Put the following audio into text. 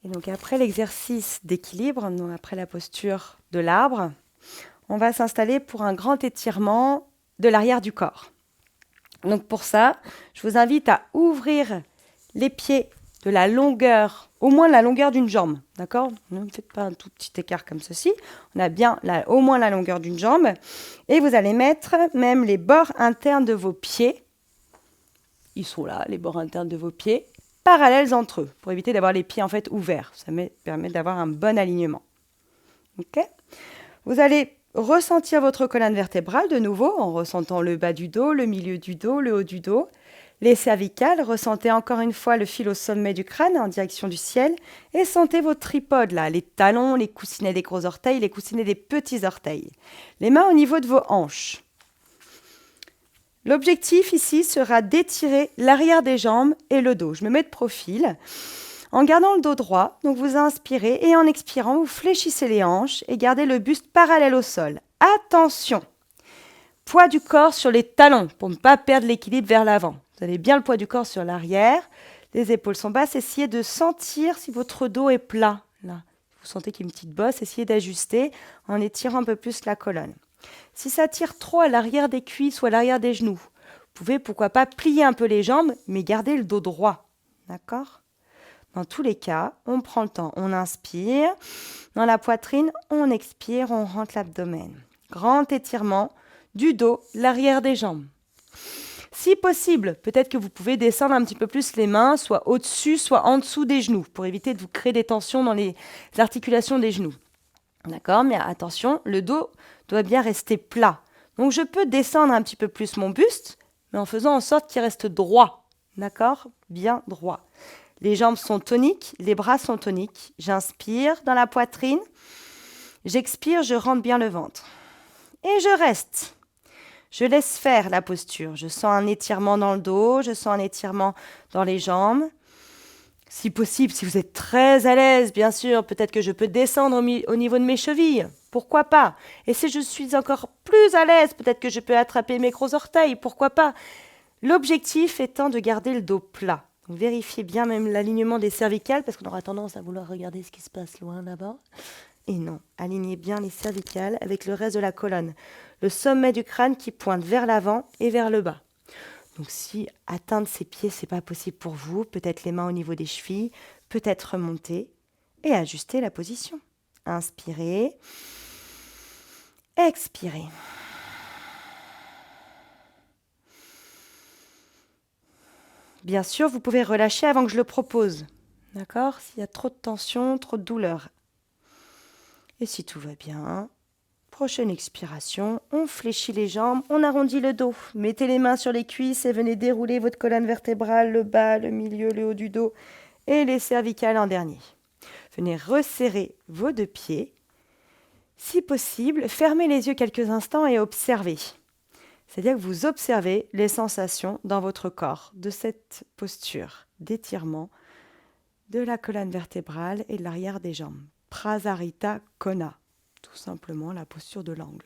Et donc après l'exercice d'équilibre, donc après la posture de l'arbre, on va s'installer pour un grand étirement de l'arrière du corps. Donc pour ça, je vous invite à ouvrir les pieds de la longueur, au moins la longueur d'une jambe, d'accord? Ne faites pas un tout petit écart comme ceci. On a bien au moins la longueur d'une jambe. Et vous allez mettre même les bords internes de vos pieds. Ils sont là, les bords internes de vos pieds, parallèles entre eux, pour éviter d'avoir les pieds en fait ouverts. Ça permet d'avoir un bon alignement. Ok? Vous allez ressentir votre colonne vertébrale de nouveau en ressentant le bas du dos, le milieu du dos, le haut du dos. Les cervicales, ressentez encore une fois le fil au sommet du crâne en direction du ciel et sentez vos tripodes là, les talons, les coussinets des gros orteils, les coussinets des petits orteils. Les mains au niveau de vos hanches. L'objectif ici sera d'étirer l'arrière des jambes et le dos. Je me mets de profil. En gardant le dos droit, donc vous inspirez et en expirant, vous fléchissez les hanches et gardez le buste parallèle au sol. Attention, poids du corps sur les talons pour ne pas perdre l'équilibre vers l'avant. Vous avez bien le poids du corps sur l'arrière, les épaules sont basses. Essayez de sentir si votre dos est plat. Là, vous sentez qu'il y a une petite bosse, essayez d'ajuster en étirant un peu plus la colonne. Si ça tire trop à l'arrière des cuisses ou à l'arrière des genoux, vous pouvez pourquoi pas plier un peu les jambes, mais garder le dos droit. D'accord ? Dans tous les cas, on prend le temps, on inspire. Dans la poitrine, on expire, on rentre l'abdomen. Grand étirement du dos, l'arrière des jambes. Si possible, peut-être que vous pouvez descendre un petit peu plus les mains, soit au-dessus, soit en dessous des genoux, pour éviter de vous créer des tensions dans les articulations des genoux. D'accord? Mais attention, le dos doit bien rester plat. Donc je peux descendre un petit peu plus mon buste, mais en faisant en sorte qu'il reste droit. D'accord? Bien droit. Les jambes sont toniques, les bras sont toniques. J'inspire dans la poitrine. J'expire, je rentre bien le ventre. Et je reste. Je laisse faire la posture. Je sens un étirement dans le dos, je sens un étirement dans les jambes. Si possible, si vous êtes très à l'aise, bien sûr, peut-être que je peux descendre au niveau de mes chevilles. Pourquoi pas? Et si je suis encore plus à l'aise, peut-être que je peux attraper mes gros orteils. Pourquoi pas? L'objectif étant de garder le dos plat. Donc, vérifiez bien même l'alignement des cervicales, parce qu'on aura tendance à vouloir regarder ce qui se passe loin là-bas. Et non, alignez bien les cervicales avec le reste de la colonne. Le sommet du crâne qui pointe vers l'avant et vers le bas. Donc si atteindre ses pieds, ce n'est pas possible pour vous, peut-être les mains au niveau des chevilles, peut-être remonter et ajuster la position. Inspirez, expirez. Bien sûr, vous pouvez relâcher avant que je le propose. D'accord? S'il y a trop de tension, trop de douleur. Et si tout va bien, prochaine expiration, on fléchit les jambes, on arrondit le dos. Mettez les mains sur les cuisses et venez dérouler votre colonne vertébrale, le bas, le milieu, le haut du dos et les cervicales en dernier. Venez resserrer vos deux pieds. Si possible, fermez les yeux quelques instants et observez. C'est-à-dire que vous observez les sensations dans votre corps de cette posture d'étirement de la colonne vertébrale et de l'arrière des jambes. Prasarita Kona, tout simplement la posture de l'angle.